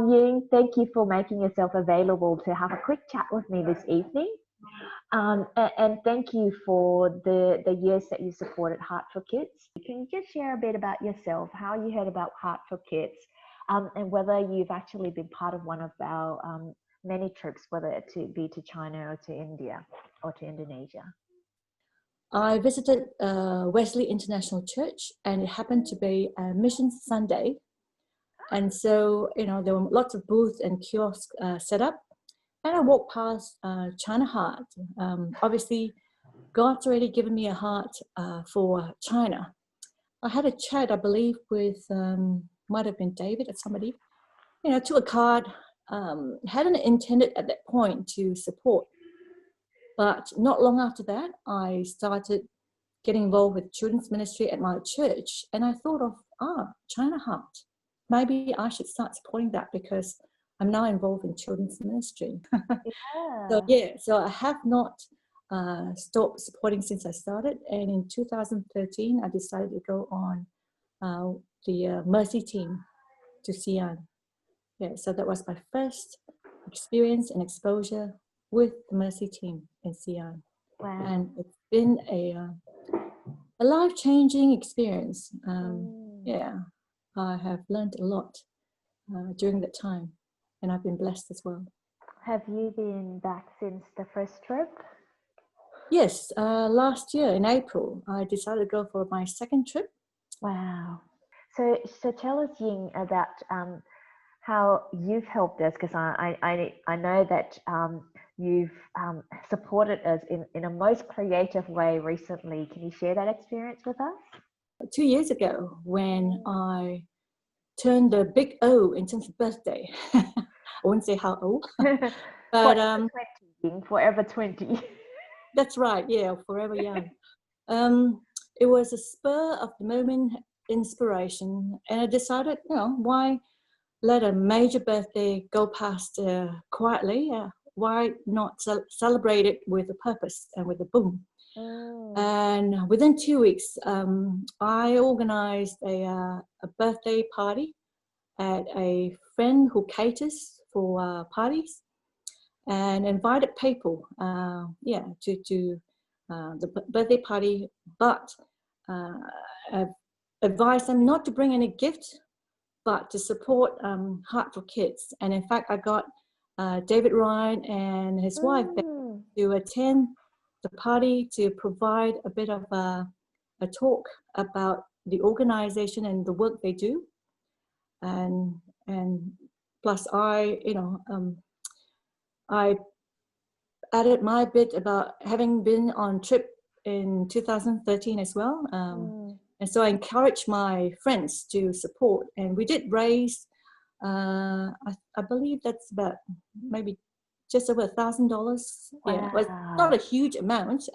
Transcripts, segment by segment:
Ying, thank you for making yourself available to have a quick chat with me this evening. And thank you for the years that you supported Heart for Kids. Can you just share a bit about yourself, how you heard about Heart for Kids, and whether you've actually been part of one of our many trips, whether it be to China or to India or to Indonesia? I visited Wesley International Church, and it happened to be a Mission Sunday. And so, there were lots of booths and kiosks set up. And I walked past China Heart. Obviously, God's already given me a heart for China. I had a chat, I believe, with, might have been David or somebody, took a card, hadn't intended at that point to support. But not long after that, I started getting involved with children's ministry at my church. And I thought of, China Heart. Maybe I should start supporting that because I'm now involved in children's ministry. So I have not stopped supporting since I started. And in 2013, I decided to go on the Mercy team to Xi'an. Yeah, so that was my first experience and exposure with the Mercy team in Xi'an. Wow. And it's been a life-changing experience. Yeah, I have learned a lot during that time, and I've been blessed as well. Have you been back since the first trip? Yes, last year in April, I decided to go for my second trip. Wow. So tell us, Ying, about how you've helped us, because I know that you've supported us in a most creative way recently. Can you share that experience with us? 2 years ago, when I turned the big O in terms of birthday, I wouldn't say how old, but forever 20. That's right, yeah, forever young. It was a spur of the moment inspiration, and I decided, why let a major birthday go past quietly? Why not celebrate it with a purpose and with a boom? And within 2 weeks, I organized a birthday party at a friend who caters for parties, and invited people, to the birthday party, but advised them not to bring any gift, but to support Heart for Kids. And in fact, I got David Ryan and his wife to attend the party to provide a bit of a talk about the organization and the work they do. And plus I added my bit about having been on trip in 2013 as well. And so I encouraged my friends to support, and we did raise, I believe that's about maybe just over $1,000. Wow. Yeah, well, it's not a huge amount.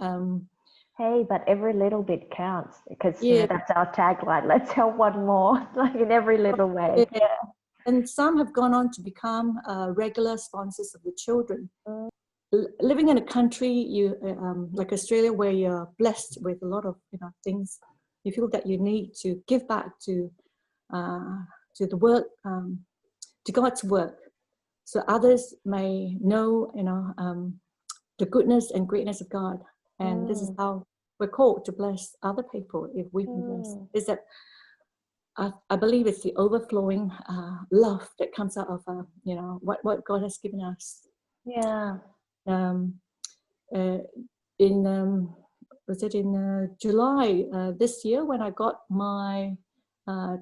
Hey, but every little bit counts, because that's our tagline. Let's help one more, like in every little way. Yeah. And some have gone on to become regular sponsors of the children. Living in a country like Australia, where you're blessed with a lot of things, you feel that you need to give back to the work, to God's work, so others may know the goodness and greatness of God. And this is how we're called to bless other people if we've been blessed. Is that I believe it's the overflowing love that comes out of what God has given us. Yeah. Was it in July this year, when I got my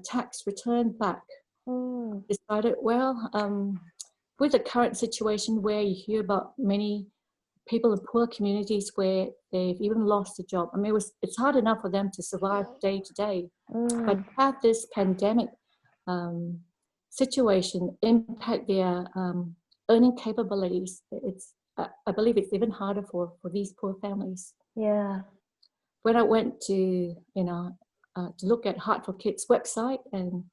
tax return back, decided, with the current situation where you hear about many people in poor communities where they've even lost a job. I mean, it's hard enough for them to survive day to day, but to have this pandemic situation impact their earning capabilities, I believe it's even harder for these poor families. Yeah. When I went to look at Heart for Kids website and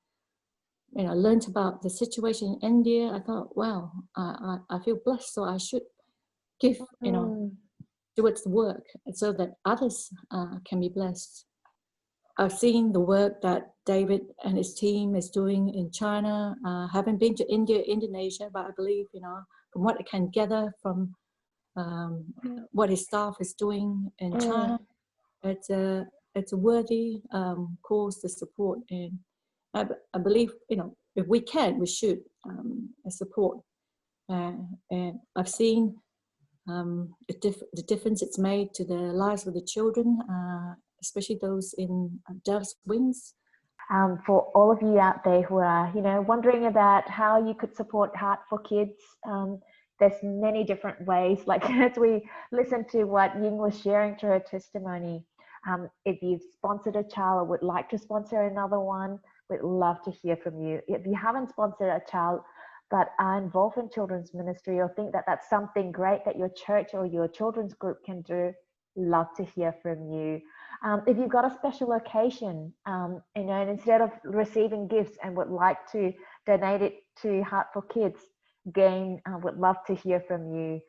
learned about the situation in India, I thought, wow, I feel blessed, so I should give towards the work, so that others can be blessed. I've seen the work that David and his team is doing in China. Haven't been to India, Indonesia, but I believe, from what I can gather from what his staff is doing in China, it's a worthy cause to support. And I believe, if we can, we should support. And I've seen the difference it's made to the lives of the children, especially those in Dove's Wings. For all of you out there who are, wondering about how you could support Heart for Kids, there's many different ways. Like as we listen to what Ying was sharing to her testimony, if you've sponsored a child or would like to sponsor another one, we'd love to hear from you. If you haven't sponsored a child but are involved in children's ministry or think that that's something great that your church or your children's group can do, love to hear from you. If you've got a special occasion, and instead of receiving gifts and would like to donate it to Heart for Kids, again, would love to hear from you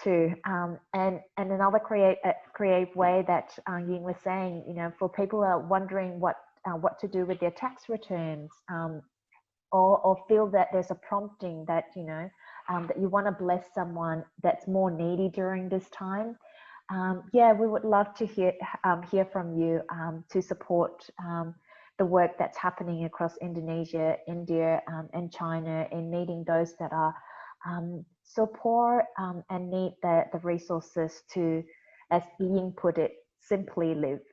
too. And another creative way that Ying was saying, for people who are wondering what to do with their tax returns, or feel that there's a prompting that that you want to bless someone that's more needy during this time. We would love to hear from you to support the work that's happening across Indonesia, India, and China in meeting those that are so poor and need the resources to, as Ying put it, simply live.